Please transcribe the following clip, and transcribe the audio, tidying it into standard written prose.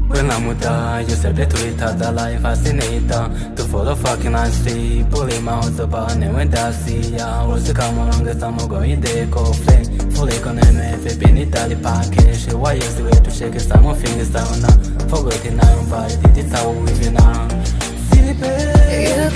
When I'm with her, you said between her, the life fascinator. To follow fucking I see, pulling my house up and when I see ya. Was to come along the summer going there, go fling. Fully connect if it been Italy package. Why is the way to shake it, some fingers down now? Forgetting now, but it's how we now. See the